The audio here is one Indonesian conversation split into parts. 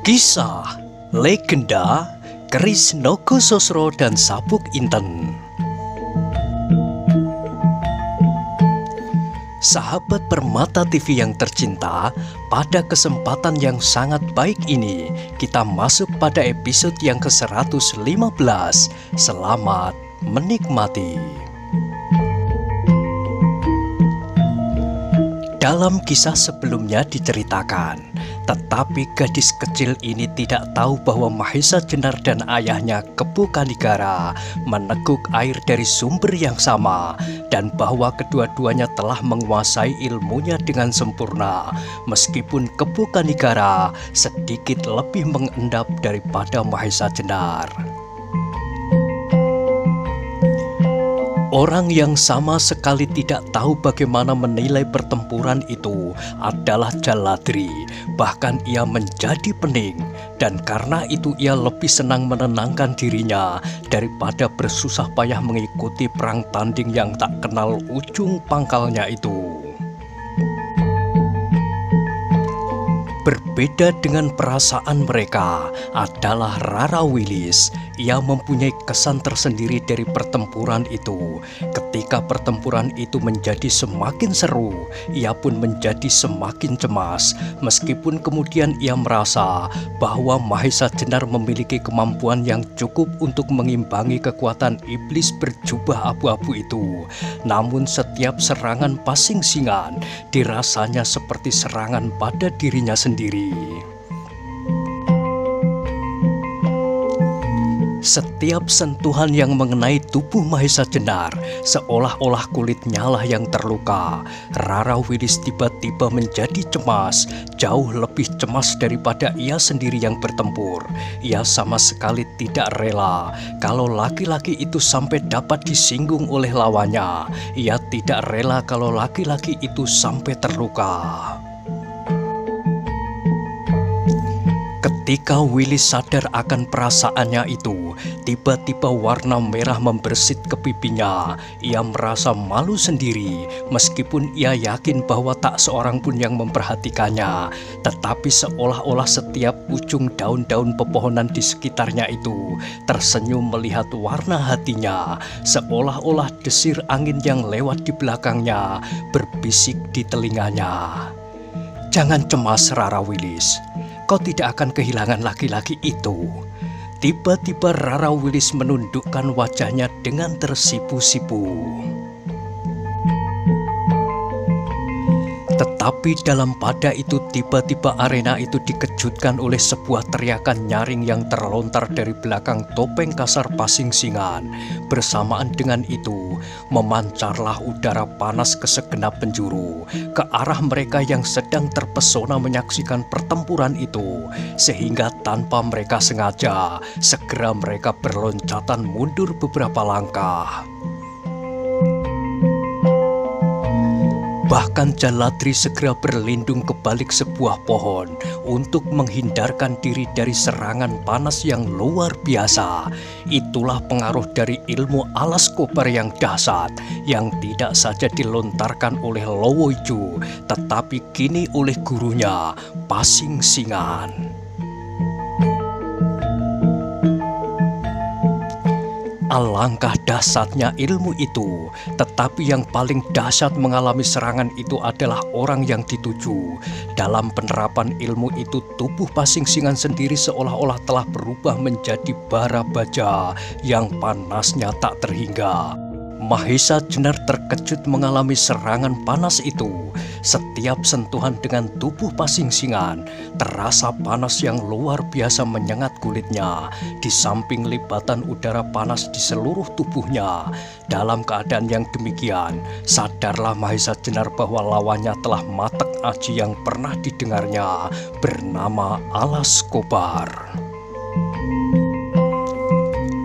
Kisah, legenda, keris Nogososro dan Sabuk Inten. Sahabat Permata TV yang tercinta, pada kesempatan yang sangat baik ini, kita masuk pada episode yang ke-115. Selamat menikmati. Dalam kisah sebelumnya diceritakan, tetapi gadis kecil ini tidak tahu bahwa Mahesa Jenar dan ayahnya Kepu Kanigara meneguk air dari sumber yang sama dan bahwa kedua-duanya telah menguasai ilmunya dengan sempurna, meskipun Kepu Kanigara sedikit lebih mengendap daripada Mahesa Jenar. Orang yang sama sekali tidak tahu bagaimana menilai pertempuran itu adalah Jaladri. Bahkan ia menjadi pening, dan karena itu ia lebih senang menenangkan dirinya daripada bersusah payah mengikuti perang tanding yang tak kenal ujung pangkalnya itu. Berbeda dengan perasaan mereka adalah Rara Wilis. Ia mempunyai kesan tersendiri dari pertempuran itu. Ketika pertempuran itu menjadi semakin seru, ia pun menjadi semakin cemas. Meskipun kemudian ia merasa bahwa Mahesa Jenar memiliki kemampuan yang cukup untuk mengimbangi kekuatan iblis berjubah abu-abu itu. Namun setiap serangan pasing-singan dirasanya seperti serangan pada dirinya sendiri. Setiap sentuhan yang mengenai tubuh Mahesa Jenar seolah-olah kulitnya lah yang terluka. Rara Wilis tiba-tiba menjadi cemas, jauh lebih cemas daripada ia sendiri yang bertempur. Ia sama sekali tidak rela kalau laki-laki itu sampai dapat disinggung oleh lawannya. Ia tidak rela kalau laki-laki itu sampai terluka. Ketika Wilis sadar akan perasaannya itu, tiba-tiba warna merah membersit ke pipinya. Ia merasa malu sendiri, meskipun ia yakin bahwa tak seorang pun yang memperhatikannya. Tetapi seolah-olah setiap ujung daun-daun pepohonan di sekitarnya itu tersenyum melihat warna hatinya. Seolah-olah desir angin yang lewat di belakangnya berbisik di telinganya. "Jangan cemas, Rara Wilis. Kau tidak akan kehilangan laki-laki itu." Tiba-tiba Rara Wilis menundukkan wajahnya dengan tersipu-sipu. Tetapi dalam pada itu tiba-tiba arena itu dikejutkan oleh sebuah teriakan nyaring yang terlontar dari belakang topeng kasar pasing-singan. Bersamaan dengan itu, memancarlah udara panas ke segenap penjuru, ke arah mereka yang sedang terpesona menyaksikan pertempuran itu, sehingga tanpa mereka sengaja, segera mereka berloncatan mundur beberapa langkah. Bahkan Jaladri segera berlindung ke balik sebuah pohon untuk menghindarkan diri dari serangan panas yang luar biasa. Itulah pengaruh dari ilmu alas kobar yang dahsyat, yang tidak saja dilontarkan oleh Lowoiju, tetapi kini oleh gurunya, Pasing-singan. Alangkah dahsyatnya ilmu itu, tetapi yang paling dahsyat mengalami serangan itu adalah orang yang dituju. Dalam penerapan ilmu itu, tubuh Pasing-singan sendiri seolah-olah telah berubah menjadi bara baja yang panasnya tak terhingga. Mahesa Jenar terkejut mengalami serangan panas itu. Setiap sentuhan dengan tubuh Pasing-singan terasa panas yang luar biasa menyengat kulitnya, di samping lipatan udara panas di seluruh tubuhnya. Dalam keadaan yang demikian, sadarlah Mahesa Jenar bahwa lawannya telah matek aji yang pernah didengarnya bernama alas kobar.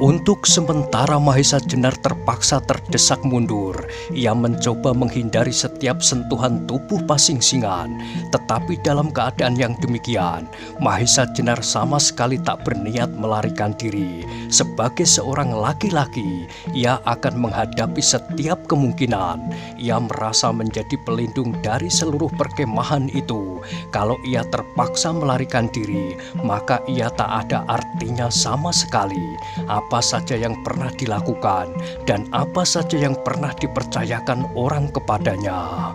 Untuk sementara Mahesa Jenar terpaksa terdesak mundur. Ia mencoba menghindari setiap sentuhan tubuh Pasingsingan. Tetapi dalam keadaan yang demikian, Mahesa Jenar sama sekali tak berniat melarikan diri. Sebagai seorang laki-laki, ia akan menghadapi setiap kemungkinan. Ia merasa menjadi pelindung dari seluruh perkemahan itu. Kalau ia terpaksa melarikan diri, maka ia tak ada artinya sama sekali. Apa saja yang pernah dilakukan dan apa saja yang pernah dipercayakan orang kepadanya.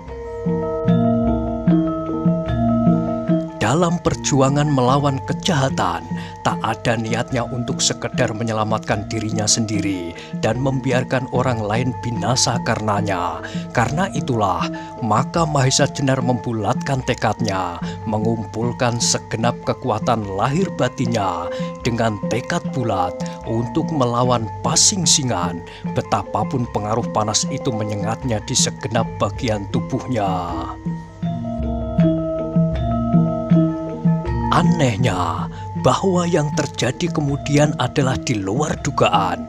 Dalam perjuangan melawan kejahatan, tak ada niatnya untuk sekedar menyelamatkan dirinya sendiri dan membiarkan orang lain binasa karenanya. Karena itulah, maka Mahesa Jenar membulatkan tekadnya, mengumpulkan segenap kekuatan lahir batinnya dengan tekad bulat untuk melawan Pasingsingan, betapapun pengaruh panas itu menyengatnya di segenap bagian tubuhnya. Anehnya, bahwa yang terjadi kemudian adalah di luar dugaan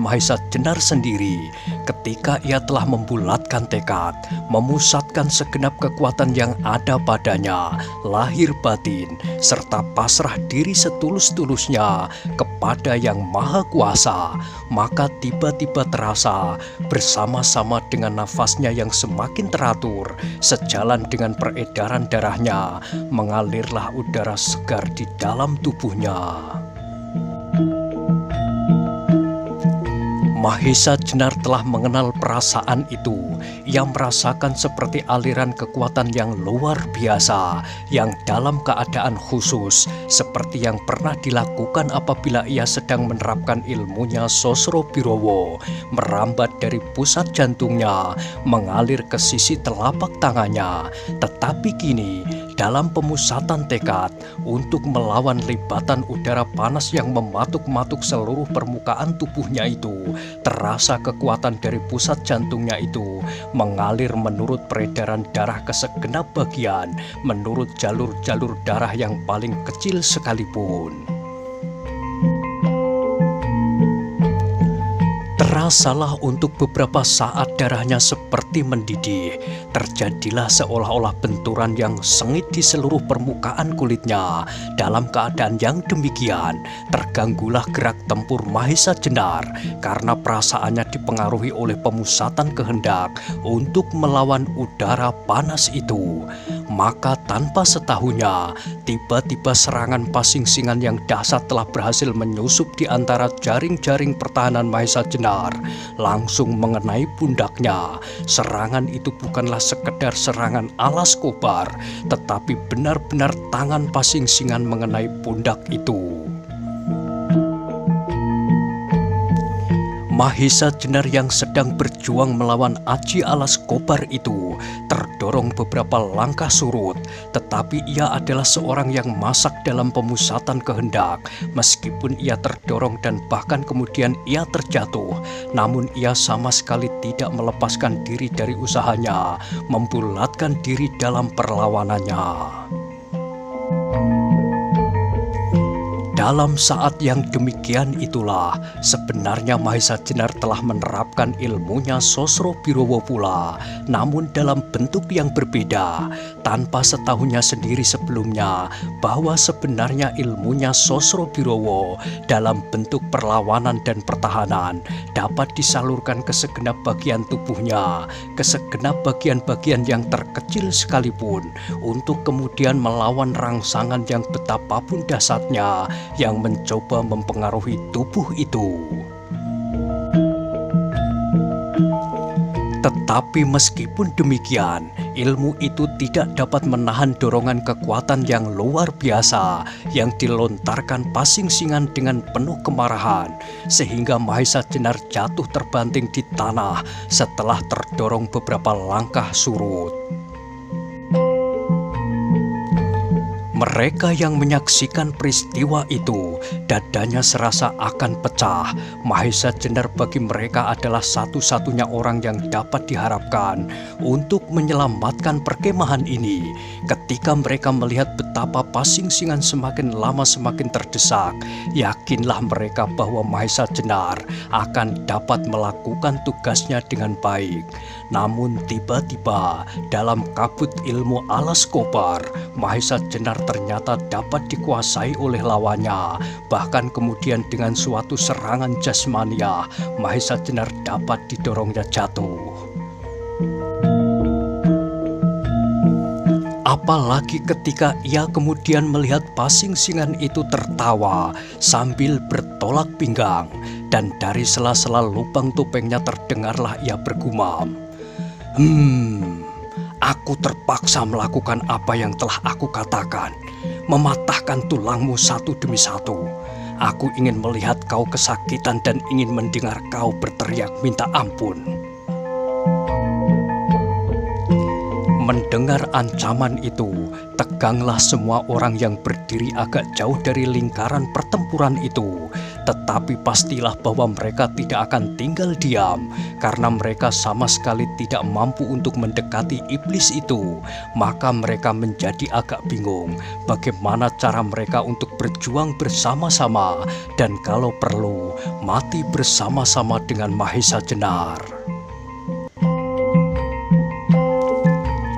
Mahesa Jenar sendiri. Ketika ia telah membulatkan tekad, memusatkan segenap kekuatan yang ada padanya, lahir batin, serta pasrah diri setulus-tulusnya kepada Yang Maha Kuasa, maka tiba-tiba terasa bersama-sama dengan nafasnya yang semakin teratur, sejalan dengan peredaran darahnya, mengalirlah udara segar di dalam tubuhnya. Mahesa Jenar telah mengenal perasaan itu. Ia merasakan seperti aliran kekuatan yang luar biasa, yang dalam keadaan khusus, seperti yang pernah dilakukan apabila ia sedang menerapkan ilmunya Sosro Birowo, merambat dari pusat jantungnya, mengalir ke sisi telapak tangannya. Tetapi kini, dalam pemusatan tekad untuk melawan libatan udara panas yang mematuk-matuk seluruh permukaan tubuhnya itu, terasa kekuatan dari pusat jantungnya itu mengalir menurut peredaran darah ke segenap bagian, menurut jalur-jalur darah yang paling kecil sekalipun. Terasalah untuk beberapa saat darahnya seperti mendidih. Terjadilah seolah-olah benturan yang sengit di seluruh permukaan kulitnya. Dalam keadaan yang demikian, terganggulah gerak tempur Mahesa Jenar karena perasaannya dipengaruhi oleh pemusatan kehendak untuk melawan udara panas itu. Maka tanpa setahunya, tiba-tiba serangan Pasingsingan yang dahsyat telah berhasil menyusup di antara jaring-jaring pertahanan Mahesa Jenar, langsung mengenai pundaknya. Serangan itu bukanlah sekedar serangan ala Skobar, tetapi benar-benar tangan Pasingsingan mengenai pundak itu. Mahesa Jenar yang sedang berjuang melawan Aji alas Kobar itu terdorong beberapa langkah surut, tetapi ia adalah seorang yang masak dalam pemusatan kehendak. Meskipun ia terdorong dan bahkan kemudian ia terjatuh, namun ia sama sekali tidak melepaskan diri dari usahanya, membulatkan diri dalam perlawanannya. Dalam saat yang demikian itulah sebenarnya Mahesa Jenar telah menerapkan ilmunya Sosro Birowo pula, namun dalam bentuk yang berbeda, tanpa setahunya sendiri sebelumnya bahwa sebenarnya ilmunya Sosro Birowo dalam bentuk perlawanan dan pertahanan dapat disalurkan ke segenap bagian tubuhnya, ke segenap bagian-bagian yang terkecil sekalipun, untuk kemudian melawan rangsangan yang betapapun dahsyatnya yang mencoba mempengaruhi tubuh itu. Tetapi meskipun demikian, ilmu itu tidak dapat menahan dorongan kekuatan yang luar biasa yang dilontarkan Pasingsingan dengan penuh kemarahan, sehingga Mahesa Jenar jatuh terbanting di tanah setelah terdorong beberapa langkah surut. Mereka yang menyaksikan peristiwa itu, dadanya serasa akan pecah. Mahesa Jenar bagi mereka adalah satu-satunya orang yang dapat diharapkan untuk menyelamatkan perkemahan ini. Ketika mereka melihat betapa Pasing Singan semakin lama semakin terdesak, yakinlah mereka bahwa Mahesa Jenar akan dapat melakukan tugasnya dengan baik. Namun tiba-tiba dalam kabut ilmu alas kobar, Mahesa Jenar ternyata dapat dikuasai oleh lawannya. Bahkan kemudian dengan suatu serangan jasmania, Mahesa Jenar dapat didorongnya jatuh. Apalagi ketika ia kemudian melihat Pasing Singan itu tertawa sambil bertolak pinggang, dan dari sela-sela lubang topengnya terdengarlah ia bergumam, aku terpaksa melakukan apa yang telah aku katakan, mematahkan tulangmu satu demi satu. Aku ingin melihat kau kesakitan dan ingin mendengar kau berteriak minta ampun. Mendengar ancaman itu, teganglah semua orang yang berdiri agak jauh dari lingkaran pertempuran itu. Tetapi pastilah bahwa mereka tidak akan tinggal diam, karena mereka sama sekali tidak mampu untuk mendekati iblis itu. Maka mereka menjadi agak bingung bagaimana cara mereka untuk berjuang bersama-sama, dan kalau perlu mati bersama-sama dengan Mahesa Jenar.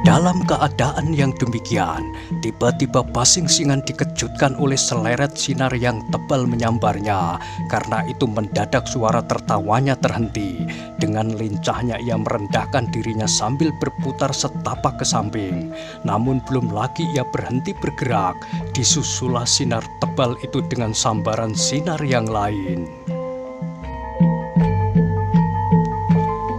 Dalam keadaan yang demikian, tiba-tiba Pasing Singan dikejutkan oleh seleret sinar yang tebal menyambarnya. Karena itu mendadak suara tertawanya terhenti. Dengan lincahnya ia merendahkan dirinya sambil berputar setapak ke samping. Namun belum lagi ia berhenti bergerak, disusulah sinar tebal itu dengan sambaran sinar yang lain.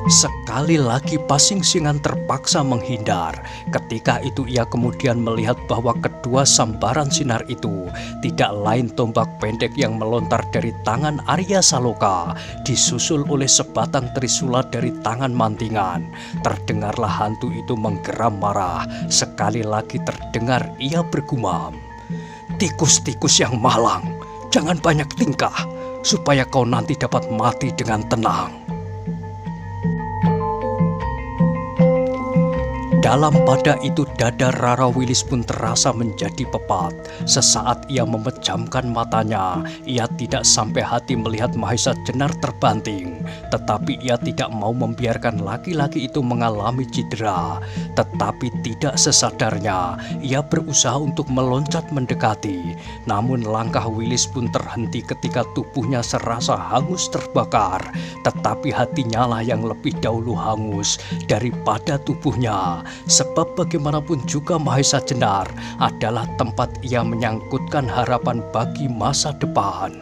Sekali lagi Pasing Singan terpaksa menghindar. Ketika itu ia kemudian melihat bahwa kedua sambaran sinar itu tidak lain tombak pendek yang melontar dari tangan Arya Saloka, disusul oleh sebatang trisula dari tangan Mantingan. Terdengarlah hantu itu menggeram marah. Sekali lagi terdengar ia bergumam, "Tikus-tikus yang malang, jangan banyak tingkah, supaya kau nanti dapat mati dengan tenang." Dalam pada itu dada Rara Wilis pun terasa menjadi pepat. Sesaat ia memejamkan matanya, ia tidak sampai hati melihat Mahesa Jenar terbanting. Tetapi ia tidak mau membiarkan laki-laki itu mengalami cedera. Tetapi tidak sesadarnya, ia berusaha untuk meloncat mendekati. Namun langkah Wilis pun terhenti ketika tubuhnya serasa hangus terbakar. Tetapi hatinya lah yang lebih dahulu hangus daripada tubuhnya. Sebab bagaimanapun juga Mahesa Jenar adalah tempat ia menyangkutkan harapan bagi masa depan.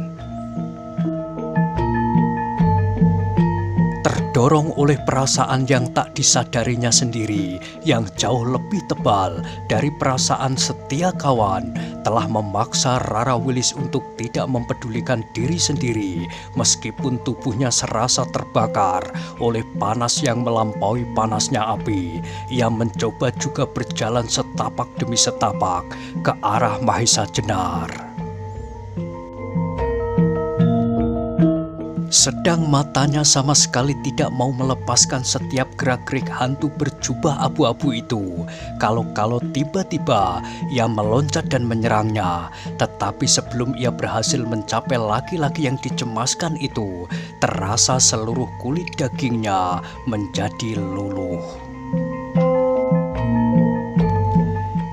Terdorong oleh perasaan yang tak disadarinya sendiri, yang jauh lebih tebal dari perasaan setia kawan, telah memaksa Rara Wilis untuk tidak mempedulikan diri sendiri, meskipun tubuhnya serasa terbakar oleh panas yang melampaui panasnya api. Ia mencoba juga berjalan setapak demi setapak ke arah Mahesa Jenar. Sedang matanya sama sekali tidak mau melepaskan setiap gerak-gerik hantu berjubah abu-abu itu. Kalau-kalau tiba-tiba ia meloncat dan menyerangnya. Tetapi sebelum ia berhasil mencapai laki-laki yang dicemaskan itu, terasa seluruh kulit dagingnya menjadi luluh.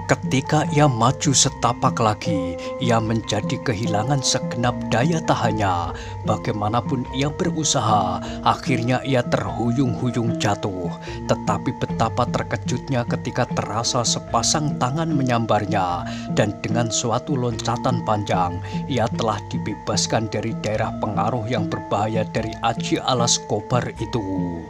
Ketika ia maju setapak lagi, ia menjadi kehilangan segenap daya tahannya. Bagaimanapun ia berusaha, akhirnya ia terhuyung-huyung jatuh. Tetapi betapa terkejutnya ketika terasa sepasang tangan menyambarnya, dan dengan suatu loncatan panjang, ia telah dibebaskan dari daerah pengaruh yang berbahaya dari aji alas kobar itu.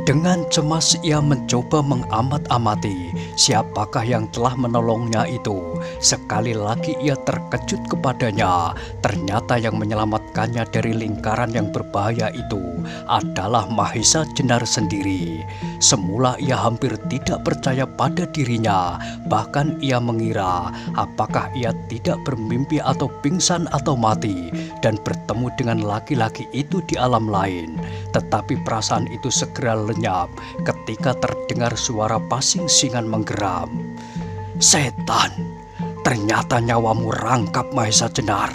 Dengan cemas ia mencoba mengamat-amati siapakah yang telah menolongnya itu. Sekali lagi ia terkejut kepadanya. Ternyata yang menyelamatkannya dari lingkaran yang berbahaya itu adalah Mahesa Jenar sendiri. Semula ia hampir tidak percaya pada dirinya. Bahkan ia mengira apakah ia tidak bermimpi atau pingsan atau mati dan bertemu dengan laki-laki itu di alam lain. Tetapi perasaan itu segera lenyap ketika terdengar suara pasing-singan menggeram. "Setan, ternyata nyawamu rangkap, Mahesa Jenar."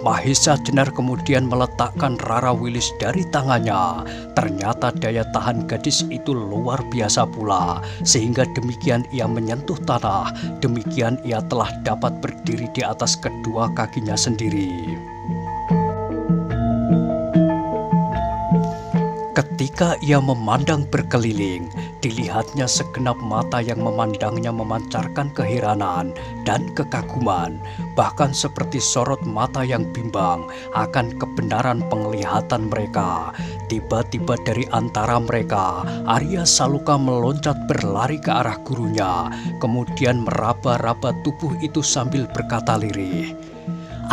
Mahesa Jenar kemudian meletakkan Rara Wilis dari tangannya. Ternyata daya tahan gadis itu luar biasa pula, sehingga demikian ia menyentuh tanah, demikian ia telah dapat berdiri di atas kedua kakinya sendiri. Ketika ia memandang berkeliling, dilihatnya segenap mata yang memandangnya memancarkan keheranan dan kekaguman, bahkan seperti sorot mata yang bimbang akan kebenaran penglihatan mereka. Tiba-tiba dari antara mereka, Arya Saloka meloncat berlari ke arah gurunya, kemudian meraba-raba tubuh itu sambil berkata lirih,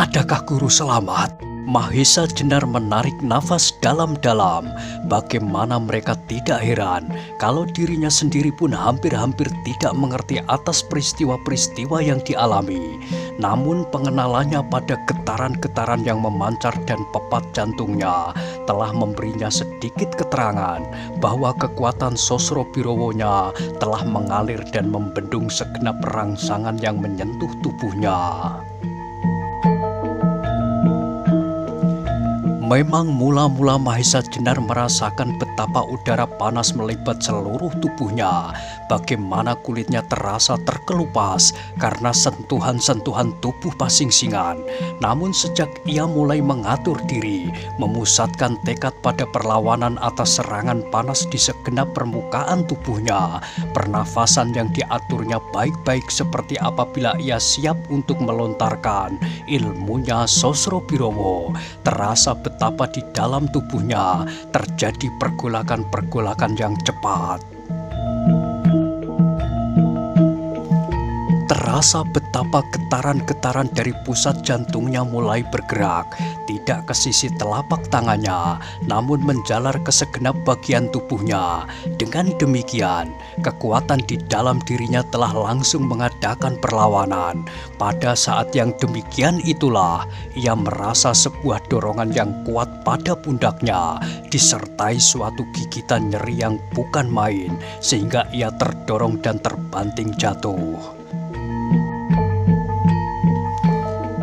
"Adakah guru selamat?" Mahesa Jenar menarik nafas dalam-dalam. Bagaimana mereka tidak heran kalau dirinya sendiri pun hampir-hampir tidak mengerti atas peristiwa-peristiwa yang dialami. Namun pengenalannya pada getaran-getaran yang memancar dan pepat jantungnya telah memberinya sedikit keterangan bahwa kekuatan Sosro Birowonya telah mengalir dan membendung segenap rangsangan yang menyentuh tubuhnya. Memang mula-mula Mahesa Jenar merasakan betapa udara panas melibat seluruh tubuhnya. Bagaimana kulitnya terasa terkelupas karena sentuhan-sentuhan tubuh pasing-singan. Namun sejak ia mulai mengatur diri, memusatkan tekad pada perlawanan atas serangan panas di segenap permukaan tubuhnya, pernafasan yang diaturnya baik-baik seperti apabila ia siap untuk melontarkan ilmunya Sosro Birowo, terasa betapa di dalam tubuhnya terjadi pergolakan-pergolakan yang cepat. Terasa betapa getaran-getaran dari pusat jantungnya mulai bergerak, tidak ke sisi telapak tangannya, namun menjalar ke segenap bagian tubuhnya. Dengan demikian, kekuatan di dalam dirinya telah langsung mengadakan perlawanan. Pada saat yang demikian itulah, ia merasa sebuah dorongan yang kuat pada pundaknya, disertai suatu gigitan nyeri yang bukan main, sehingga ia terdorong dan terbanting jatuh.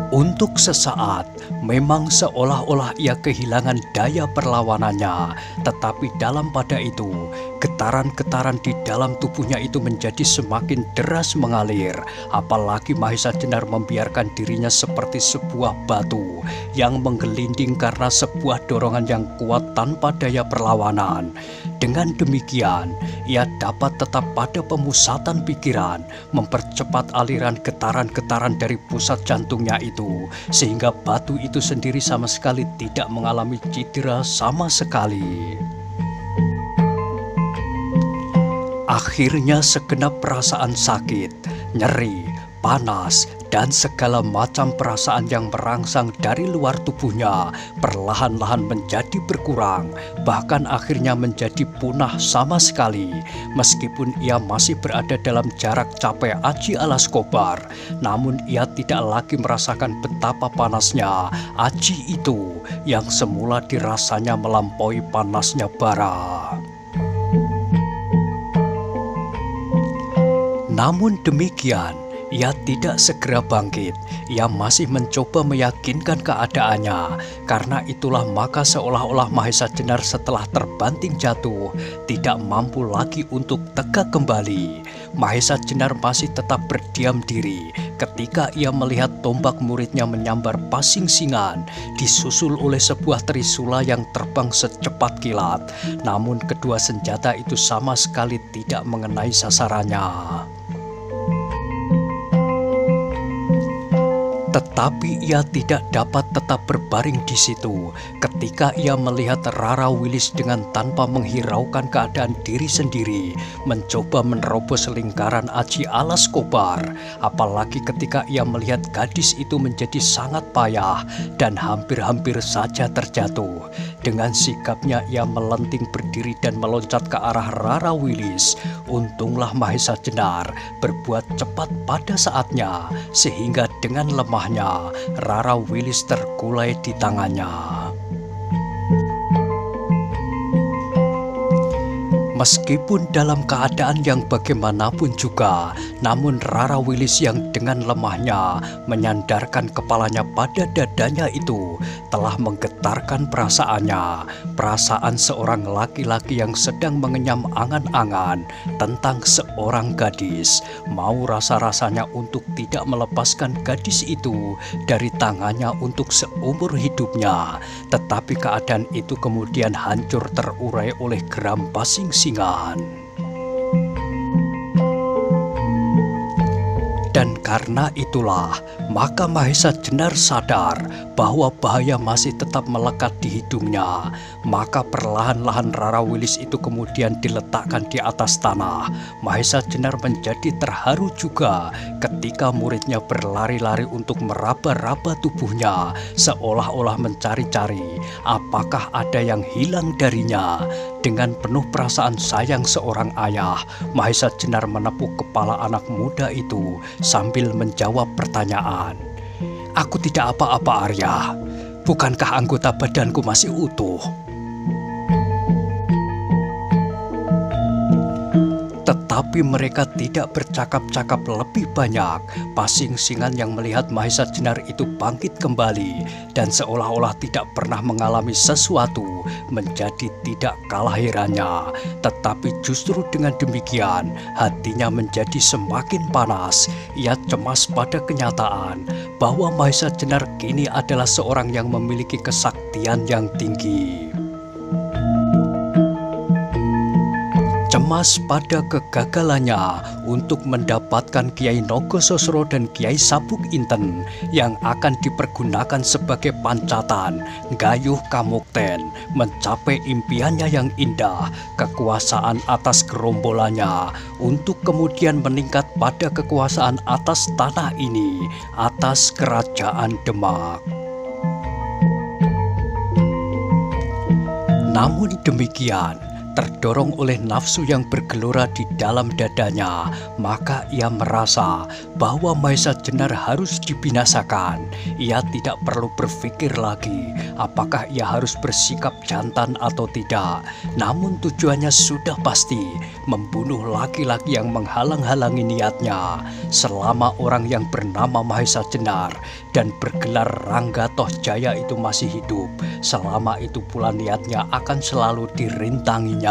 Untuk sesaat, memang seolah-olah ia kehilangan daya perlawanannya, tetapi dalam pada itu, getaran-getaran di dalam tubuhnya itu menjadi semakin deras mengalir. Apalagi Mahesa Jenar membiarkan dirinya seperti sebuah batu yang menggelinding karena sebuah dorongan yang kuat tanpa daya perlawanan. Dengan demikian, ia dapat tetap pada pemusatan pikiran, mempercepat aliran getaran-getaran dari pusat jantungnya itu, sehingga batu itu sendiri sama sekali tidak mengalami cedera sama sekali. Akhirnya segenap perasaan sakit, nyeri, panas, dan segala macam perasaan yang merangsang dari luar tubuhnya perlahan-lahan menjadi berkurang, bahkan akhirnya menjadi punah sama sekali. Meskipun ia masih berada dalam jarak capai Aji Alaskobar, namun ia tidak lagi merasakan betapa panasnya Aji itu yang semula dirasanya melampaui panasnya bara. Namun demikian, ia tidak segera bangkit. Ia masih mencoba meyakinkan keadaannya. Karena itulah maka seolah-olah Mahesa Jenar setelah terbanting jatuh tidak mampu lagi untuk tegak kembali. Mahesa Jenar masih tetap berdiam diri ketika ia melihat tombak muridnya menyambar pasing-singan, disusul oleh sebuah trisula yang terbang secepat kilat. Namun kedua senjata itu sama sekali tidak mengenai sasarannya. Tetapi ia tidak dapat tetap berbaring di situ ketika ia melihat Rara Wilis dengan tanpa menghiraukan keadaan diri sendiri mencoba menerobos lingkaran aji alas Kobar. Apalagi ketika ia melihat gadis itu menjadi sangat payah dan hampir-hampir saja terjatuh. Dengan sigapnya ia melenting berdiri dan meloncat ke arah Rara Wilis. Untunglah Mahesa Jenar berbuat cepat pada saatnya, sehingga dengan lemahnya Rara Wilis terkulai di tangannya. Meskipun dalam keadaan yang bagaimanapun juga, namun Rara Wilis yang dengan lemahnya menyandarkan kepalanya pada dadanya itu telah menggetarkan perasaannya. Perasaan seorang laki-laki yang sedang mengenyam angan-angan tentang seorang gadis. Mau rasa-rasanya untuk tidak melepaskan gadis itu dari tangannya untuk seumur hidupnya. Tetapi keadaan itu kemudian hancur terurai oleh geram Pasingsingan. Dan karena itulah, maka Mahesa Jenar sadar bahwa bahaya masih tetap melekat di hidungnya. Maka perlahan-lahan Rara Wilis itu kemudian diletakkan di atas tanah. Mahesa Jenar menjadi terharu juga ketika muridnya berlari-lari untuk meraba-raba tubuhnya, seolah-olah mencari-cari apakah ada yang hilang darinya. Dengan penuh perasaan sayang seorang ayah, Mahesa Jenar menepuk kepala anak muda itu sambil menjawab pertanyaan. "Aku tidak apa-apa, Arya. Bukankah anggota badanku masih utuh?" Tetapi mereka tidak bercakap-cakap lebih banyak. Pasingsingan yang melihat Mahesa Jenar itu bangkit kembali dan seolah-olah tidak pernah mengalami sesuatu menjadi tidak kalah herannya. Tetapi justru dengan demikian hatinya menjadi semakin panas. Ia cemas pada kenyataan bahwa Mahesa Jenar kini adalah seorang yang memiliki kesaktian yang tinggi. Cemas pada kegagalannya untuk mendapatkan Kiai Nogososro dan Kiai Sabuk Inten yang akan dipergunakan sebagai pancatan Gayuh Kamukten mencapai impiannya yang indah, kekuasaan atas gerombolannya untuk kemudian meningkat pada kekuasaan atas tanah ini, atas Kerajaan Demak. Namun demikian, terdorong oleh nafsu yang bergelora di dalam dadanya, maka ia merasa bahwa Mahesa Jenar harus dibinasakan. Ia tidak perlu berpikir lagi apakah ia harus bersikap jantan atau tidak. Namun tujuannya sudah pasti, membunuh laki-laki yang menghalang-halangi niatnya. Selama orang yang bernama Mahesa Jenar dan bergelar Rangga Toh Jaya itu masih hidup, selama itu pula niatnya akan selalu dirintanginya.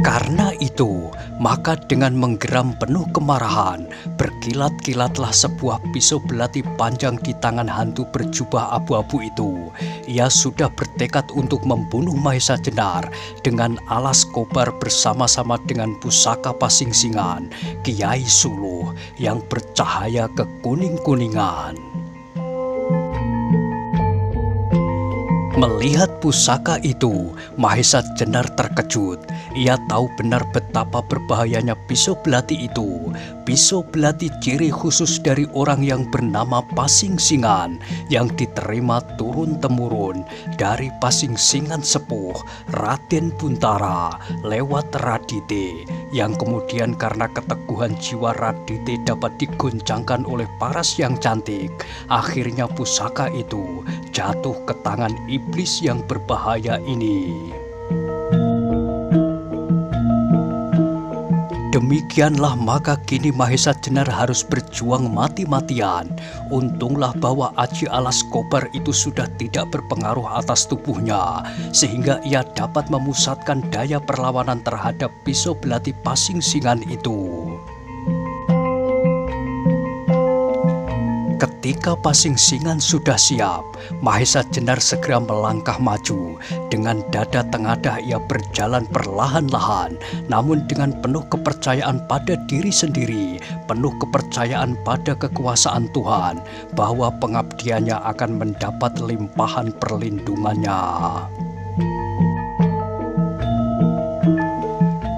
Karena itu, maka dengan menggeram penuh kemarahan, berkilat-kilatlah sebuah pisau belati panjang di tangan hantu berjubah abu-abu itu. Ia sudah bertekad untuk membunuh Mahesa Jenar dengan alas Kobar bersama-sama dengan pusaka Pasingsingan, Kiai Suluh yang bercahaya kekuning-kuningan. Melihat pusaka itu, Mahesa Jenar terkejut. Ia tahu benar betapa berbahayanya pisau belati itu. Pisau belati ciri khusus dari orang yang bernama Pasingsingan yang diterima turun-temurun dari Pasingsingan sepuh Raden Buntara lewat Radite, yang kemudian karena keteguhan jiwa Radite dapat digoncangkan oleh paras yang cantik. Akhirnya pusaka itu jatuh ke tangan iblis yang berbahaya ini. Demikianlah maka kini Mahesa Jenar harus berjuang mati-matian. Untunglah bahwa aji alas Kobar itu sudah tidak berpengaruh atas tubuhnya, sehingga ia dapat memusatkan daya perlawanan terhadap pisau belati Pasingsingan itu. Ketika pasing-singan sudah siap, Mahesa Jenar segera melangkah maju. Dengan dada tengadah ia berjalan perlahan-lahan, namun dengan penuh kepercayaan pada diri sendiri, penuh kepercayaan pada kekuasaan Tuhan, bahwa pengabdiannya akan mendapat limpahan perlindungannya.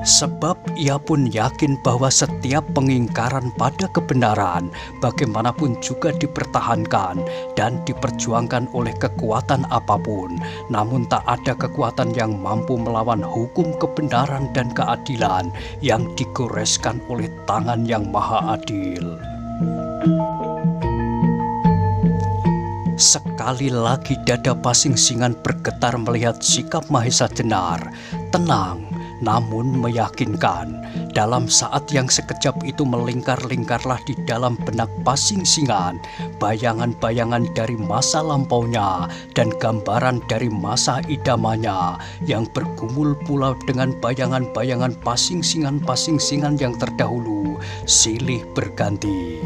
Sebab ia pun yakin bahwa setiap pengingkaran pada kebenaran bagaimanapun juga dipertahankan dan diperjuangkan oleh kekuatan apapun, namun tak ada kekuatan yang mampu melawan hukum kebenaran dan keadilan yang digoreskan oleh tangan yang maha adil. Sekali lagi dada pasing-singan bergetar melihat sikap Mahesa Jenar, tenang namun meyakinkan. Dalam saat yang sekejap itu melingkar-lingkarlah di dalam benak pasing-singan bayangan-bayangan dari masa lampaunya dan gambaran dari masa idamannya yang bergumul pula dengan bayangan-bayangan pasing-singan yang terdahulu silih berganti.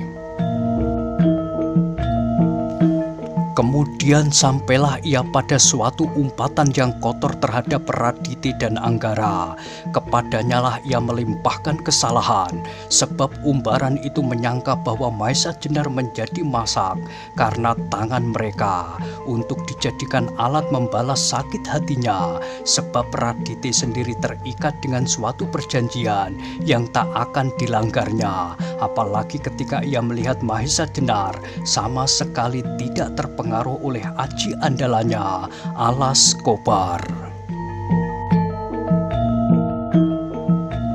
Kemudian sampailah ia pada suatu umpatan yang kotor terhadap Raditi dan Anggara. Kepadanya lah ia melimpahkan kesalahan, sebab umbaran itu menyangka bahwa Mahesa Jenar menjadi masak karena tangan mereka untuk dijadikan alat membalas sakit hatinya, sebab Raditi sendiri terikat dengan suatu perjanjian yang tak akan dilanggarnya, apalagi ketika ia melihat Mahesa Jenar sama sekali tidak terpengaruh oleh aji andalannya, Alas Kobar.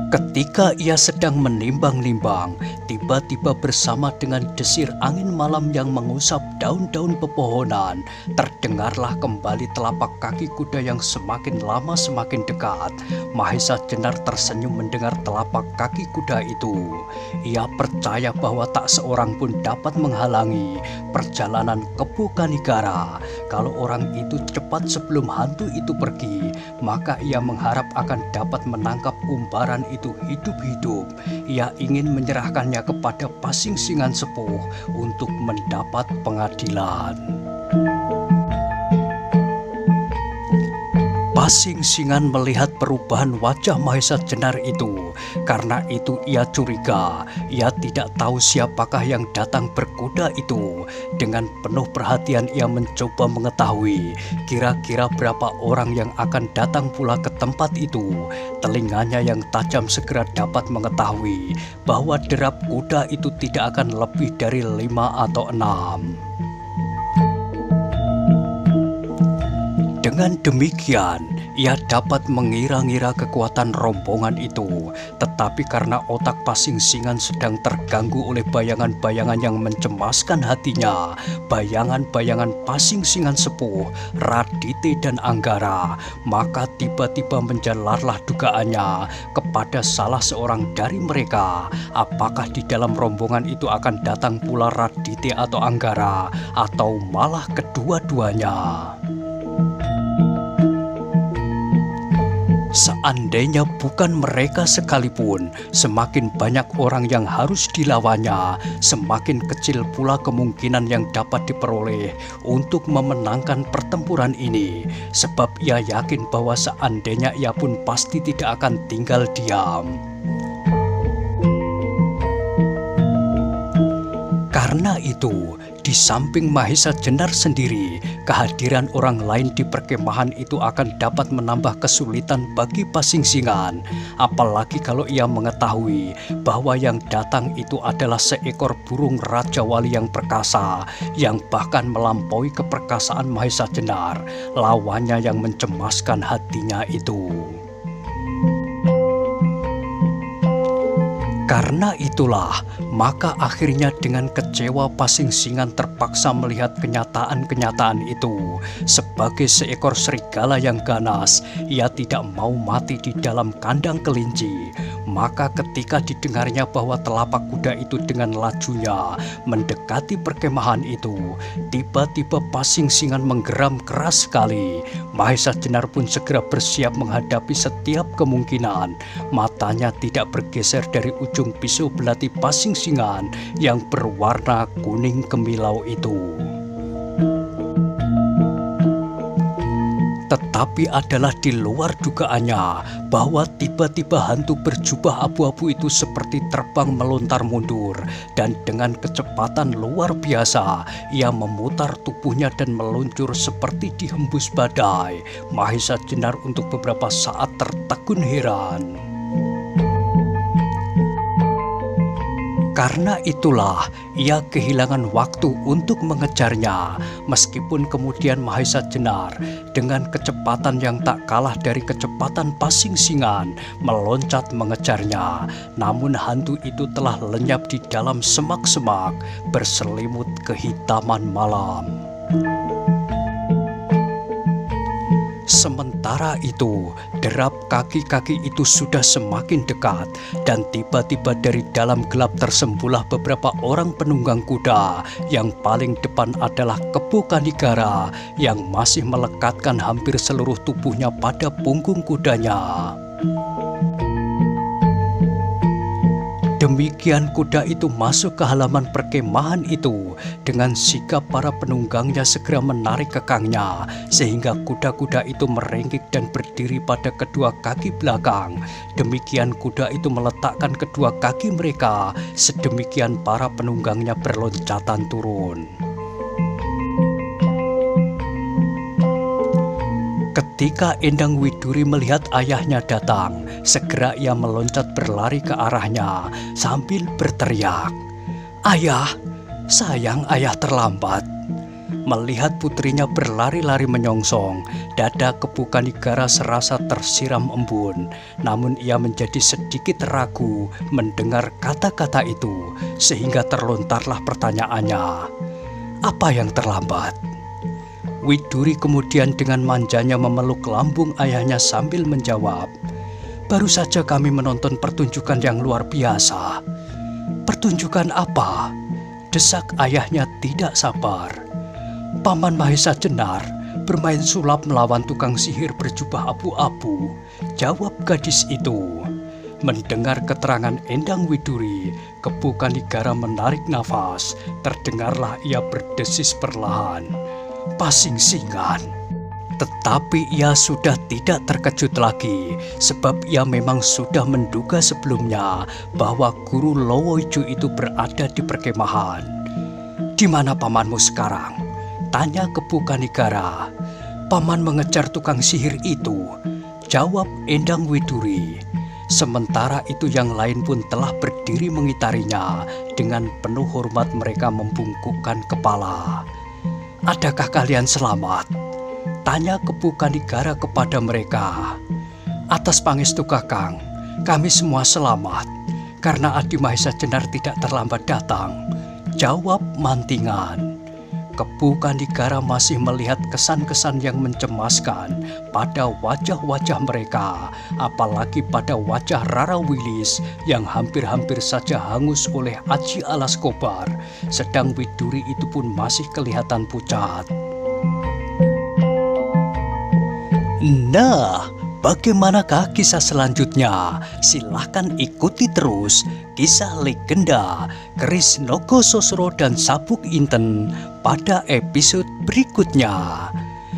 Ketika ia sedang menimbang-nimbang, tiba-tiba bersama dengan desir angin malam yang mengusap daun-daun pepohonan, terdengarlah kembali telapak kaki kuda yang semakin lama semakin dekat. Mahesa Jenar tersenyum mendengar telapak kaki kuda itu. Ia percaya bahwa tak seorang pun dapat menghalangi perjalanan Kebo Kanigara. Kalau orang itu cepat sebelum hantu itu pergi, maka ia mengharap akan dapat menangkap umbaran itu hidup-hidup. Ia ingin menyerahkannya kepada pasing-singan sepuh untuk mendapat pengadilan. Pasing-singan melihat perubahan wajah Mahesa Jenar itu. Karena itu ia curiga. Ia tidak tahu siapakah yang datang berkuda itu. Dengan penuh perhatian ia mencoba mengetahui kira-kira berapa orang yang akan datang pula ke tempat itu. Telinganya yang tajam segera dapat mengetahui bahwa derap kuda itu tidak akan lebih dari 5 atau 6. Dengan demikian, ia dapat mengira-ngira kekuatan rombongan itu, tetapi karena otak pasing-singan sedang terganggu oleh bayangan-bayangan yang mencemaskan hatinya, bayangan-bayangan pasing-singan sepuh, Raditi dan Anggara, maka tiba-tiba menjalarlah dugaannya kepada salah seorang dari mereka. Apakah di dalam rombongan itu akan datang pula Raditi atau Anggara, atau malah kedua-duanya? Seandainya bukan mereka sekalipun, semakin banyak orang yang harus dilawannya, semakin kecil pula kemungkinan yang dapat diperoleh untuk memenangkan pertempuran ini. Sebab ia yakin bahwa seandainya ia pun pasti tidak akan tinggal diam. Karena itu, di samping Mahesa Jenar sendiri, kehadiran orang lain di perkemahan itu akan dapat menambah kesulitan bagi pasing-singan. Apalagi kalau ia mengetahui bahwa yang datang itu adalah seekor burung Raja Wali yang perkasa, yang bahkan melampaui keperkasaan Mahesa Jenar, lawannya yang mencemaskan hatinya itu. Karena itulah, maka akhirnya dengan kecewa pasing-singan terpaksa melihat kenyataan-kenyataan itu. Sebagai seekor serigala yang ganas, ia tidak mau mati di dalam kandang kelinci. Maka ketika didengarnya bahwa telapak kuda itu dengan lajunya mendekati perkemahan itu, tiba-tiba pasing-singan menggeram keras sekali. Mahesa Jenar pun segera bersiap menghadapi setiap kemungkinan. Matanya tidak bergeser dari ujung ujung pisau belati pasing-singan yang berwarna kuning kemilau itu. Tetapi adalah di luar dugaannya bahwa tiba-tiba hantu berjubah abu-abu itu seperti terbang melontar mundur, dan dengan kecepatan luar biasa ia memutar tubuhnya dan meluncur seperti dihembus badai. Mahesa Jenar untuk beberapa saat tertegun heran. Karena itulah ia kehilangan waktu untuk mengejarnya, meskipun kemudian Mahesa Jenar dengan kecepatan yang tak kalah dari kecepatan pasing-singan meloncat mengejarnya. Namun hantu itu telah lenyap di dalam semak-semak berselimut kehitaman malam. Sementara itu, derap kaki-kaki itu sudah semakin dekat, dan tiba-tiba dari dalam gelap tersembunyilah beberapa orang penunggang kuda. Yang paling depan adalah Kepu Kanigara yang masih melekatkan hampir seluruh tubuhnya pada punggung kudanya. Demikian kuda itu masuk ke halaman perkemahan itu. Dengan sigap para penunggangnya segera menarik kekangnya, sehingga kuda-kuda itu meringkik dan berdiri pada kedua kaki belakang. Demikian kuda itu meletakkan kedua kaki mereka, sedemikian para penunggangnya berloncatan turun. Ketika Endang Widuri melihat ayahnya datang, segera ia meloncat berlari ke arahnya sambil berteriak, "Ayah, sayang ayah terlambat." Melihat putrinya berlari-lari menyongsong, dada Kepu Kanigara serasa tersiram embun. Namun ia menjadi sedikit ragu mendengar kata-kata itu, sehingga terlontarlah pertanyaannya, "Apa yang terlambat?" Widuri kemudian dengan manjanya memeluk lambung ayahnya sambil menjawab, "Baru saja kami menonton pertunjukan yang luar biasa." "Pertunjukan apa?" desak ayahnya tidak sabar. "Paman Mahesa Jenar bermain sulap melawan tukang sihir berjubah abu-abu," jawab gadis itu. Mendengar keterangan Endang Widuri, Kepu Kanigara menarik nafas. Terdengarlah ia berdesis perlahan, "Pasing-singan." Tetapi ia sudah tidak terkejut lagi, sebab ia memang sudah menduga sebelumnya bahwa Guru Lowoiju itu berada di perkemahan. "Di mana pamanmu sekarang?" tanya Kepu Kanigara. "Paman mengejar tukang sihir itu," jawab Endang Widuri. Sementara itu yang lain pun telah berdiri mengitarinya. Dengan penuh hormat mereka membungkukkan kepala. "Adakah kalian selamat?" tanya Kepu Kanigara kepada mereka. "Atas pangestu Kakang, kami semua selamat, karena Adi Mahesa Jenar tidak terlambat datang," jawab Mantingan. Kepu Kanigara masih melihat kesan-kesan yang mencemaskan pada wajah-wajah mereka, apalagi pada wajah Rara Wilis yang hampir-hampir saja hangus oleh aji alas kobar, sedang Widuri itu pun masih kelihatan pucat. Nah, bagaimanakah kisah selanjutnya? Silahkan ikuti terus kisah legenda Keris Nogo Sosro dan Sabuk Inten pada episode berikutnya.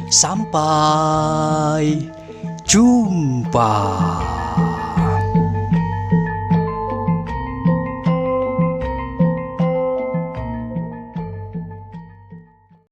Sampai jumpa.